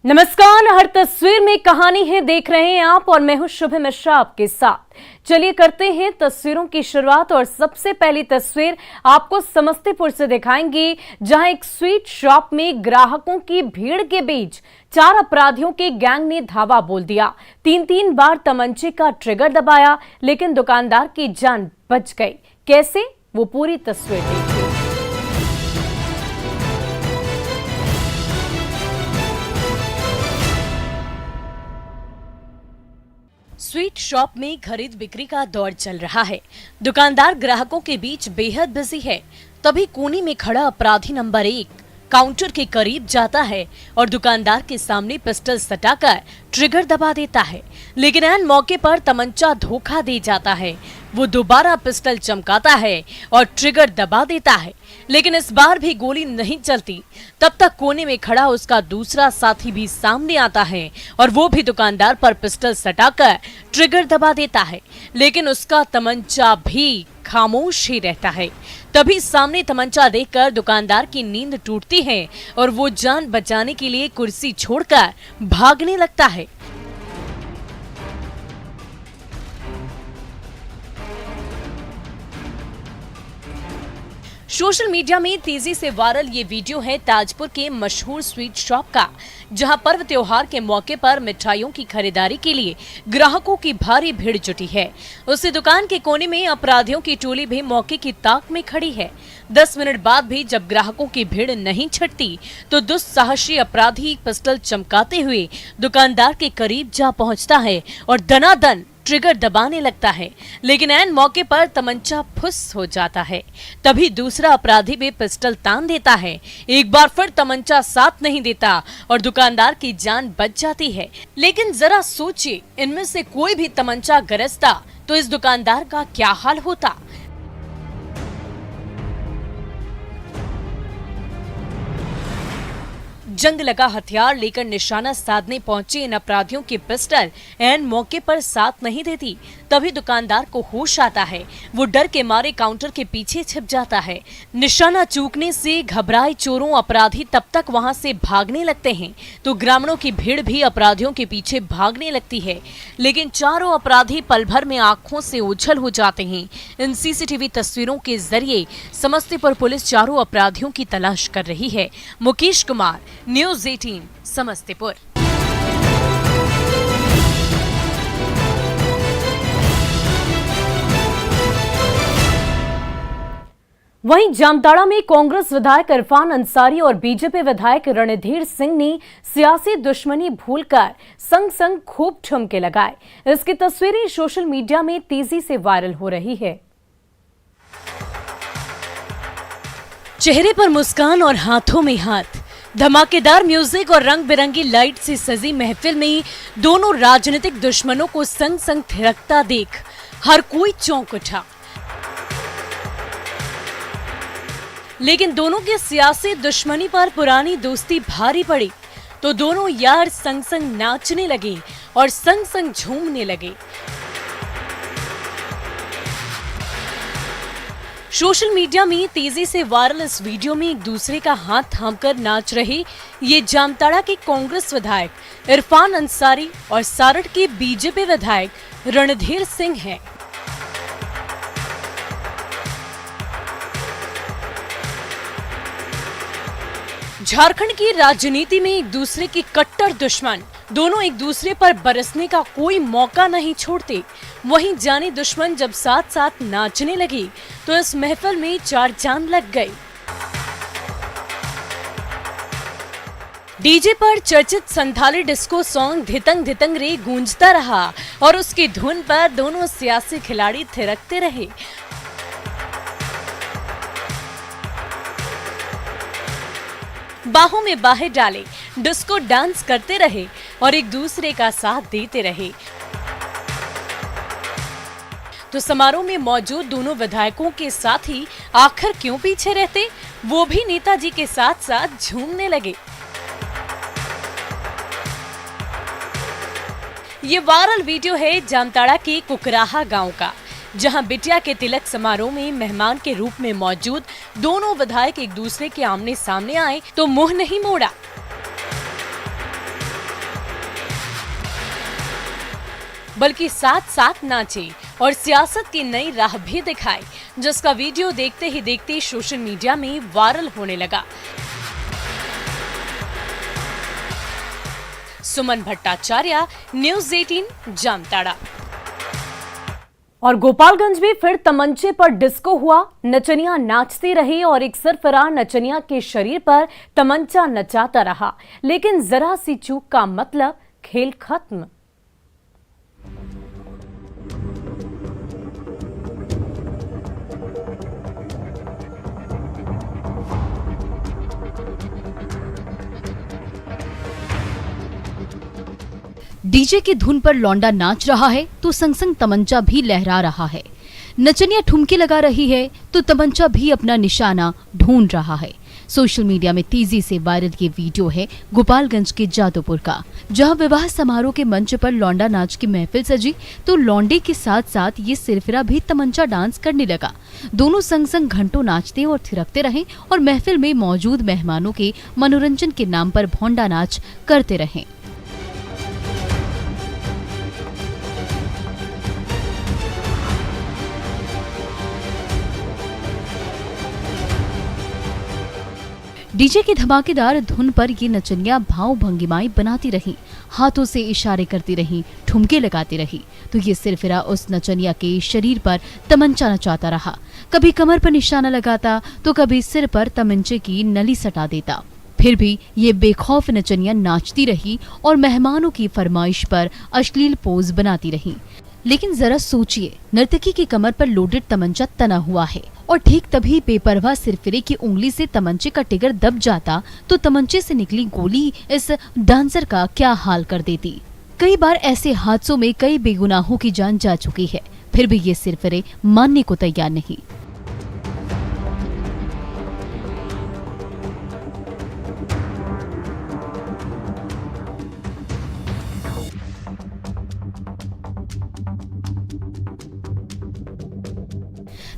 नमस्कार, हर तस्वीर में कहानी है देख रहे हैं आप और मैं हूं शुभम मिश्रा आपके साथ। चलिए करते हैं तस्वीरों की शुरुआत और सबसे पहली तस्वीर आपको समस्तीपुर से दिखाएंगे, जहां एक स्वीट शॉप में ग्राहकों की भीड़ के बीच 4 अपराधियों के गैंग ने धावा बोल दिया। 3 बार तमंचे का ट्रिगर दबाया, लेकिन दुकानदार की जान बच गई। कैसे, वो पूरी तस्वीर देखिए। स्वीट शॉप में खरीद बिक्री का दौर चल रहा है। दुकानदार ग्राहकों के बीच बेहद बिजी है। तभी कोने में खड़ा अपराधी नंबर 1 काउंटर के करीब जाता है और दुकानदार के सामने पिस्टल सटाकर ट्रिगर दबा देता है, लेकिन ऐन मौके पर तमंचा धोखा दे जाता है। वो दोबारा पिस्टल चमकाता है और ट्रिगर दबा देता है, लेकिन इस बार भी गोली नहीं चलती। तब तक कोने में खड़ा उसका दूसरा साथी भी सामने आता है और वो भी दुकानदार पर पिस्टल सटाकर ट्रिगर दबा देता है, लेकिन उसका तमंचा भी खामोश ही रहता है। तभी सामने तमंचा देखकर दुकानदार की नींद टूटती है और वो जान बचाने के लिए कुर्सी छोड़कर भागने लगता है। सोशल मीडिया में तेजी से वायरल ये वीडियो है ताजपुर के मशहूर स्वीट शॉप का, जहां पर्व त्योहार के मौके पर मिठाइयों की खरीदारी के लिए ग्राहकों की भारी भीड़ जुटी है। उसी दुकान के कोने में अपराधियों की टोली भी मौके की ताक में खड़ी है। 10 मिनट बाद भी जब ग्राहकों की भीड़ नहीं छटती तो दुस्साहसी अपराधी पिस्टल चमकाते हुए दुकानदार के करीब जा पहुंचता है और दनादन ट्रिगर दबाने लगता है, लेकिन ऐन मौके पर तमंचा फुस हो जाता है। तभी दूसरा अपराधी भी पिस्टल तान देता है। एक बार फिर तमंचा साथ नहीं देता और दुकानदार की जान बच जाती है। लेकिन जरा सोचिए, इनमें से कोई भी तमंचा गरजता तो इस दुकानदार का क्या हाल होता। जंग लगा हथियार लेकर निशाना साधने पहुंचे इन अपराधियों की पिस्टल ऐन मौके पर साथ नहीं देती। तभी दुकानदार को होश आता है। वो डर के मारे काउंटर के पीछे छिप जाता है। निशाना चूकने से घबराए चोरों अपराधी तब तक वहां से भागने लगते हैं तो ग्रामीणों की भीड़ भी अपराधियों के पीछे भागने लगती है, लेकिन चारों अपराधी पल भर में आंखों से ओझल हो जाते हैं। इन सीसीटीवी तस्वीरों के जरिए समस्तीपुर पुलिस चारों अपराधियों की तलाश कर रही है। मुकेश कुमार, न्यूज़ 18 समस्तीपुर। वहीं जामताड़ा में कांग्रेस विधायक इरफान अंसारी और बीजेपी विधायक रणधीर सिंह ने सियासी दुश्मनी भूलकर संग संग खूब ठुमके लगाए। इसकी तस्वीरें सोशल मीडिया में तेजी से वायरल हो रही है। चेहरे पर मुस्कान और हाथों में हाथ, धमाकेदार म्यूजिक और रंग बिरंगी लाइट से सजी महफिल में दोनों राजनीतिक दुश्मनों को संग संग थिरकता देख हर कोई चौंक उठा। लेकिन दोनों के सियासी दुश्मनी पर पुरानी दोस्ती भारी पड़ी तो दोनों यार संग संग नाचने लगे और संग संग झूमने लगे। सोशल मीडिया में तेजी से वायरल इस वीडियो में एक दूसरे का हाथ थामकर नाच रहे ये जामताड़ा के कांग्रेस विधायक इरफान अंसारी और सारठ के बीजेपी विधायक रणधीर सिंह हैं। झारखंड की राजनीति में एक दूसरे के कट्टर दुश्मन, दोनों एक दूसरे पर बरसने का कोई मौका नहीं छोड़ते। वहीं जाने दुश्मन जब साथ साथ नाचने लगे तो इस महफिल में 4 चांद लग गए। डीजे पर चर्चित संथाली डिस्को सॉन्ग धितंग धितंग रे गूंजता रहा और उसकी धुन पर दोनों सियासी खिलाड़ी थिरकते रहे। बाहों में बाहें डाले डिस्को डांस करते रहे और एक दूसरे का साथ देते रहे। तो समारोह में मौजूद दोनों विधायकों के साथ ही आखिर क्यों पीछे रहते, वो भी नेताजी के साथ साथ झूमने लगे। ये वायरल वीडियो है जामताड़ा के कुकराहा गांव का, जहां बिटिया के तिलक समारोह में मेहमान के रूप में मौजूद दोनों विधायक एक दूसरे के आमने सामने आए तो मुंह नहीं मोड़ा। बल्कि साथ साथ नाचे और सियासत की नई राह भी दिखाई, जिसका वीडियो देखते ही देखते सोशल मीडिया में वायरल होने लगा। सुमन भट्टाचार्य, न्यूज़ 18, जामताड़ा। और गोपालगंज में फिर तमंचे पर डिस्को हुआ। नचनिया नाचती रही और एक सरफरार नचनिया के शरीर पर तमंचा नचाता रहा, लेकिन जरा सी चूक का मतलब खेल खत्म। डीजे की धुन पर लौंडा नाच रहा है तो संग संग तमंचा भी लहरा रहा है। नचनिया ठुमके लगा रही है तो तमंचा भी अपना निशाना ढूंढ रहा है। सोशल मीडिया में तेजी से वायरल ये वीडियो है गोपालगंज के जादोपुर का, जहां विवाह समारोह के मंच पर लौंडा नाच की महफिल सजी तो लौंडे के साथ साथ ये सिरफिरा भी तमंचा डांस करने लगा। दोनों संग संग घंटों नाचते और थिरकते रहे और महफिल में मौजूद मेहमानों के मनोरंजन के नाम पर भोंडा नाच करते रहे। डीजे की धमाकेदार धुन पर ये नचनिया भाव भंगिमाएं बनाती रही, हाथों से इशारे करती रही, ठुमके लगाती रही तो ये सिरफिरा उस नचनिया के शरीर पर तमंचा नचाता रहा। कभी कमर पर निशाना लगाता तो कभी सिर पर तमंचे की नली सटा देता। फिर भी ये बेखौफ नचनिया नाचती रही और मेहमानों की फरमाइश पर अश्लील पोज बनाती रही। लेकिन जरा सोचिए, नर्तकी की कमर पर लोडेड तमंचा तना हुआ है और ठीक तभी बेपरवाह सिरफिरे की उंगली से तमंचे का टिगर दब जाता तो तमंचे से निकली गोली इस डांसर का क्या हाल कर देती। कई बार ऐसे हादसों में कई बेगुनाहों की जान जा चुकी है, फिर भी ये सिरफिरे मानने को तैयार नहीं।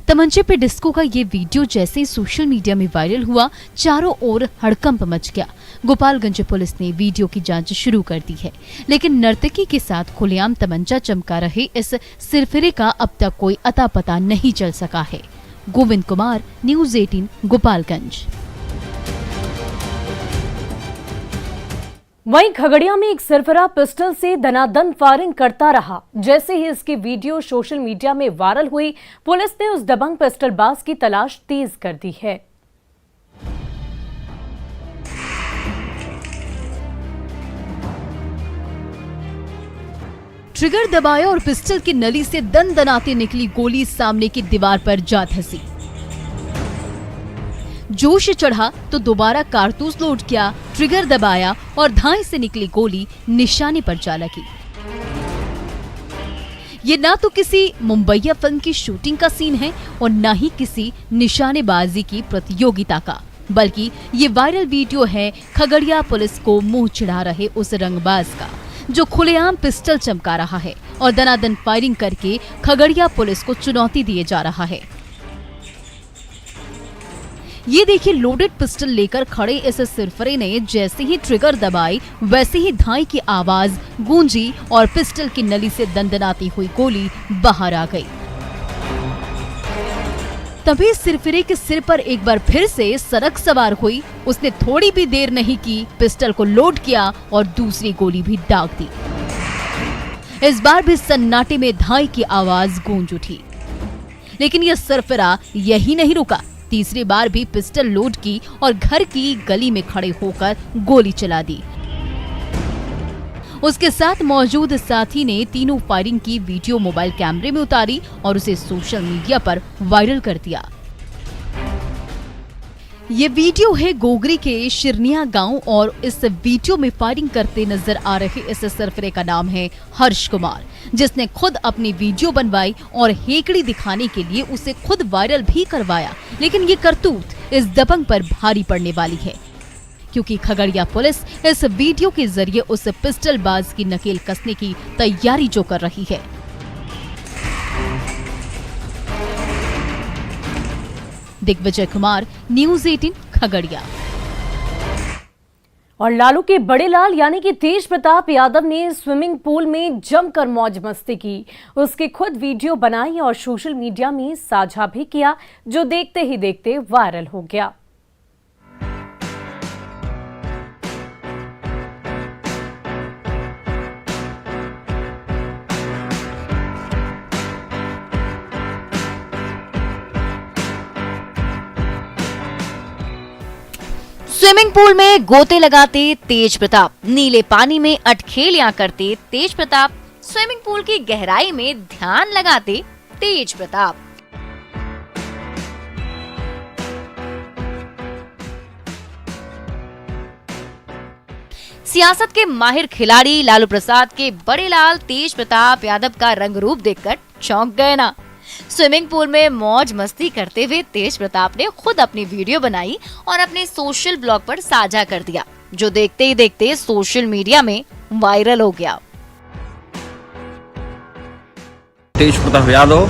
तमंचे पे डिस्को का ये वीडियो जैसे ही सोशल मीडिया में वायरल हुआ, चारों ओर हड़कंप मच गया। गोपालगंज पुलिस ने वीडियो की जांच शुरू कर दी है, लेकिन नर्तकी के साथ खुलेआम तमंचा चमका रहे इस सिरफिरे का अब तक कोई अता पता नहीं चल सका है। गोविंद कुमार, न्यूज़ 18, गोपालगंज। वहीं खगड़िया में एक सरफरा पिस्टल से दनादन फायरिंग करता रहा। जैसे ही इसकी वीडियो सोशल मीडिया में वायरल हुई, पुलिस ने उस दबंग पिस्टलबाज की तलाश तेज कर दी है। ट्रिगर दबाया और पिस्टल की नली से दनदनाती निकली गोली सामने की दीवार पर जा धंसी। जोश चढ़ा तो दोबारा कारतूस लोड किया, ट्रिगर दबाया और धाई से निकली गोली निशाने पर जा लगी। ये ना तो किसी मुंबईया फिल्म की शूटिंग का सीन है और ना ही किसी निशानेबाजी की प्रतियोगिता का, बल्कि ये वायरल वीडियो है खगड़िया पुलिस को मुंह चिढ़ा रहे उस रंगबाज का, जो खुलेआम पिस्टल चमका रहा है और दनादन फायरिंग करके खगड़िया पुलिस को चुनौती दिए जा रहा है। ये देखिए, लोडेड पिस्टल लेकर खड़े इस सिरफिरे ने जैसे ही ट्रिगर दबाई वैसे ही धाई की आवाज गूंजी और पिस्टल की नली से दंदनाती हुई गोली बाहर आ गई। तभी सिरफिरे के सिर पर एक बार फिर से सनक सवार हुई। उसने थोड़ी भी देर नहीं की, पिस्टल को लोड किया और दूसरी गोली भी दाग दी। इस बार भी सन्नाटे में धाई की आवाज गूंज उठी, लेकिन यह सिरफिरा यही नहीं रुका। तीसरी बार भी पिस्टल लोड की और घर की गली में खड़े होकर गोली चला दी। उसके साथ मौजूद साथी ने तीनों फायरिंग की वीडियो मोबाइल कैमरे में उतारी और उसे सोशल मीडिया पर वायरल कर दिया। ये वीडियो है गोगरी के शिरनिया गांव और इस वीडियो में फायरिंग करते नजर आ रहे इस सिरफिरे का नाम है हर्ष कुमार, जिसने खुद अपनी वीडियो बनवाई और हेकड़ी दिखाने के लिए उसे खुद वायरल भी करवाया। लेकिन ये करतूत इस दबंग पर भारी पड़ने वाली है, क्योंकि खगड़िया पुलिस इस वीडियो के जरिए उस पिस्टलबाज की नकेल कसने की तैयारी जो कर रही है। दिग्विजय कुमार, न्यूज़ 18, खगड़िया। और लालू के बड़े लाल यानी कि तेज प्रताप यादव ने स्विमिंग पूल में जमकर मौज मस्ती की। उसके खुद वीडियो बनाई और सोशल मीडिया में साझा भी किया, जो देखते ही देखते वायरल हो गया। स्विमिंग पूल में गोते लगाते तेज प्रताप, नीले पानी में अटखेलियां करते तेज प्रताप, स्विमिंग पूल की गहराई में ध्यान लगाते तेज प्रताप। सियासत के माहिर खिलाड़ी लालू प्रसाद के बड़े लाल तेज प्रताप यादव का रंग रूप देखकर चौंक गए ना। स्विमिंग पूल में मौज मस्ती करते हुए तेज प्रताप ने खुद अपनी वीडियो बनाई और अपने सोशल ब्लॉग पर साझा कर दिया, जो देखते ही देखते सोशल मीडिया में वायरल हो गया। तेज प्रताप यादव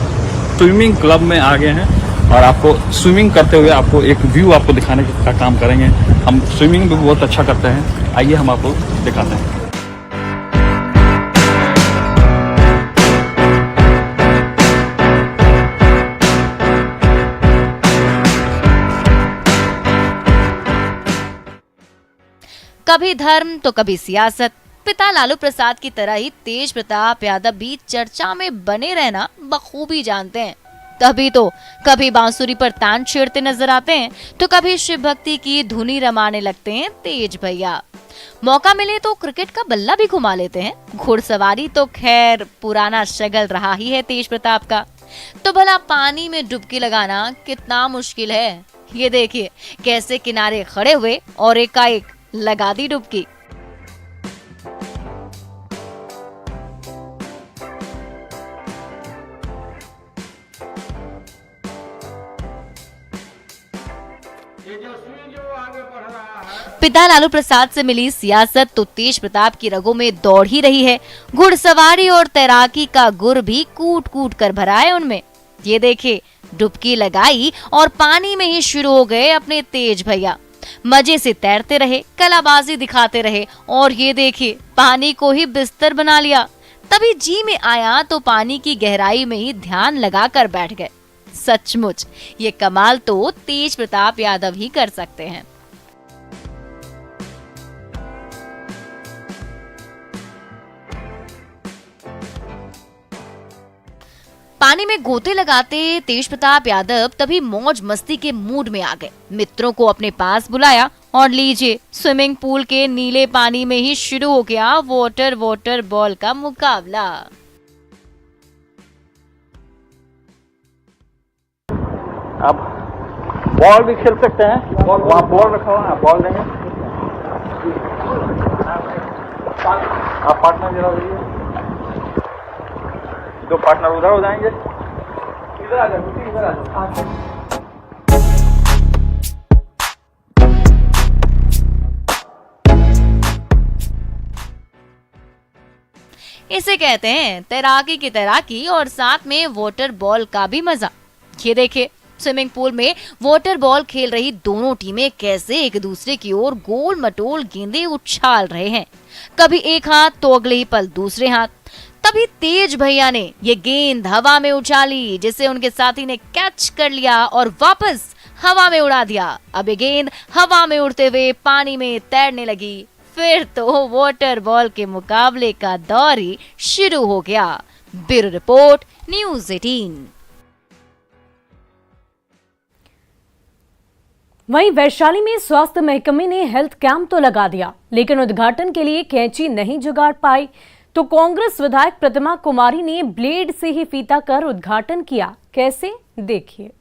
स्विमिंग क्लब में आ गए हैं और आपको स्विमिंग करते हुए आपको एक व्यू आपको दिखाने का काम करेंगे। हम स्विमिंग भी बहुत अच्छा करते हैं, आइए हम आपको दिखाते हैं। कभी धर्म तो कभी सियासत। पिता लालू प्रसाद की तरह ही तेज प्रताप यादव भी चर्चा में बने रहना बखूबी जानते हैं। तभी तो कभी बांसुरी पर तान छेड़ते नजर आते हैं, तो कभी शिव भक्ति की धुनी रमाने लगते हैं तेज भैया। मौका मिले तो क्रिकेट का बल्ला भी घुमा लेते हैं। घुड़सवारी तो खैर पुराना शगल रहा ही है तेज प्रताप का। तो भला पानी में डुबकी लगाना कितना मुश्किल है। ये देखिए कैसे किनारे खड़े हुए और एकाएक लगा दी डुबकी। पिता लालू प्रसाद से मिली सियासत तो तेज प्रताप की रगों में दौड़ ही रही है। घुड़सवारी और तैराकी का गुर भी कूट कूट कर भरा है उनमें। ये देखिए डुबकी लगाई और पानी में ही शुरू हो गए अपने तेज भैया। मजे से तैरते रहे, कलाबाजी दिखाते रहे और ये देखिए पानी को ही बिस्तर बना लिया। तभी जी में आया तो पानी की गहराई में ही ध्यान लगाकर बैठ गए। सचमुच ये कमाल तो तेज प्रताप यादव ही कर सकते हैं। पानी में गोते लगाते तेज प्रताप यादव तभी मौज मस्ती के मूड में आ गए। मित्रों को अपने पास बुलाया और लीजिए स्विमिंग पूल के नीले पानी में ही शुरू हो गया वाटर बॉल का मुकाबला। आप बॉल भी खेल सकते हैं, वहाँ बॉल रखा हुआ है, बॉल देंगे। आप पार्टनर जरा दीजिए, दो पार्टनर उधर हो जाएंगे। इधर आ जाओ, इधर आ जाओ। इसे कहते हैं तैराकी की तैराकी और साथ में वाटर बॉल का भी मजा। ये देखिए स्विमिंग पूल में वाटर बॉल खेल रही दोनों टीमें कैसे एक दूसरे की ओर गोल मटोल गेंदें उछाल रहे हैं। कभी एक हाथ तो अगले ही पल दूसरे हाथ। तभी तेज भैया ने ये गेंद हवा में उछाली, जिसे उनके साथी ने कैच कर लिया और वापस हवा में उड़ा दिया। अब ये गेंद हवा में उड़ते हुए पानी में तैरने लगी। फिर तो वाटर बॉल के मुकाबले का दौर ही शुरू हो गया। Bureau report, news 18। वहीं वैशाली में स्वास्थ्य महकमे ने हेल्थ कैंप तो लगा दिया, लेकिन उद्घाटन के लिए कैंची नहीं जुगाड़ पाई। तो कांग्रेस विधायक प्रतिमा कुमारी ने ब्लेड से ही फीता कर उद्घाटन किया। कैसे, देखिए।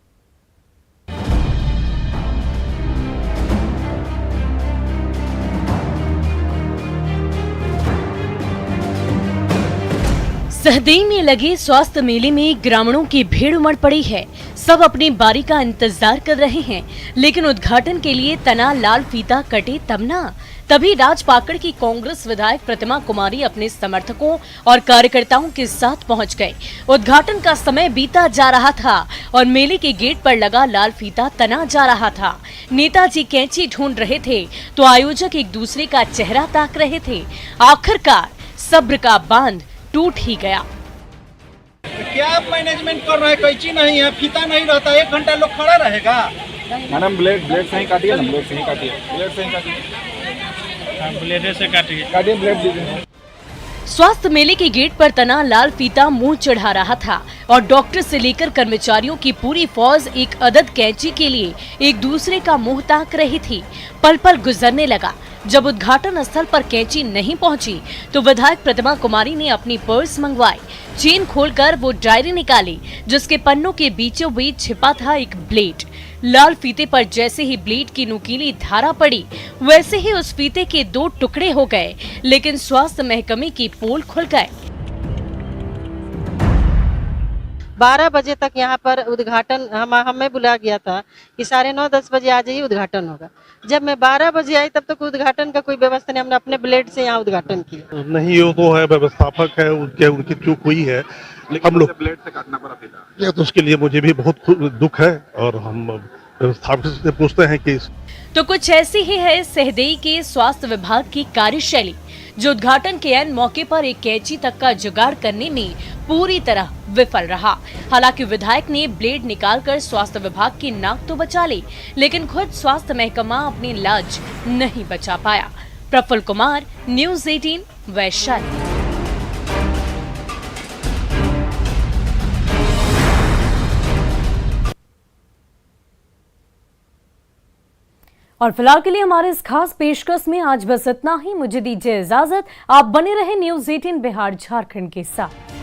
सहदेई में लगे स्वास्थ्य मेले में ग्रामीणों की भीड़ उमड़ पड़ी है। सब अपनी बारी का इंतजार कर रहे हैं, लेकिन उद्घाटन के लिए तना लाल फीता कटे तब ना। तभी राजपाकड़ की कांग्रेस विधायक प्रतिमा कुमारी अपने समर्थकों और कार्यकर्ताओं के साथ पहुंच गए। उद्घाटन का समय बीता जा रहा था और मेले के गेट पर लगा लाल फीता तना जा रहा था। नेताजी कैंची ढूंढ रहे थे तो आयोजक एक दूसरे का चेहरा ताक रहे थे। आखिरकार सब्र का बांध टूट ही गया। क्या आप मैनेजमेंट कर रहे हैं? कैंची नहीं है, फीता नहीं रहता, 1 घंटा लोग खड़ा रहेगा। मैडम ब्लेड से ही काटिए ना, ब्लेड से ही काटिए, ब्लेड से ही काटिए, ब्लेड से काटिए, काटिए, ब्लेड दीजिए। स्वास्थ्य मेले के गेट पर तना लाल फीता मुंह चढ़ा रहा था और डॉक्टर से लेकर कर्मचारियों की पूरी फौज एक अदद कैंची के लिए एक दूसरे का मुंह ताक रही थी। पल पल गुजरने लगा। जब उद्घाटन स्थल पर कैंची नहीं पहुंची तो विधायक प्रतिमा कुमारी ने अपनी पर्स मंगवाई। चेन खोलकर वो डायरी निकाली जिसके पन्नों के बीचों बीच छिपा था एक ब्लेड। लाल फीते पर जैसे ही ब्लेड की नुकीली धारा पड़ी वैसे ही उस फीते के 2 टुकड़े हो गए, लेकिन स्वास्थ्य महकमे की पोल खुल गए। 12 बजे तक यहाँ पर उद्घाटन हमें बुलाया गया था कि 9:30-10 बजे आ जाइए, उद्घाटन होगा। जब मैं 12 बजे आई तब तक उद्घाटन का कोई व्यवस्था नहीं, हमने अपने ब्लेड से यहाँ उद्घाटन किया। नहीं, वो तो है व्यवस्थापक है, उनकी चूक हुई है। हम लोग ब्लेड से काटना पड़ा था, ये तो उसके लिए मुझे भी बहुत दुख है और हम व्यवस्थापक से पूछते हैं कि तो कुछ ऐसी ही है सहदेई के स्वास्थ्य विभाग की कार्यशैली, जो उद्घाटन के ऐन मौके पर एक कैंची तक का जुगाड़ करने में पूरी तरह विफल रहा। हालांकि विधायक ने ब्लेड निकालकर स्वास्थ्य विभाग की नाक तो बचा ली, लेकिन खुद स्वास्थ्य महकमा अपनी लाज नहीं बचा पाया। प्रफुल्ल कुमार, न्यूज़ 18, वैशाली। और फिलहाल के लिए हमारे इस खास पेशकश में आज बस इतना ही। मुझे दीजिए इजाजत। आप बने रहे न्यूज़ 18 बिहार झारखंड के साथ।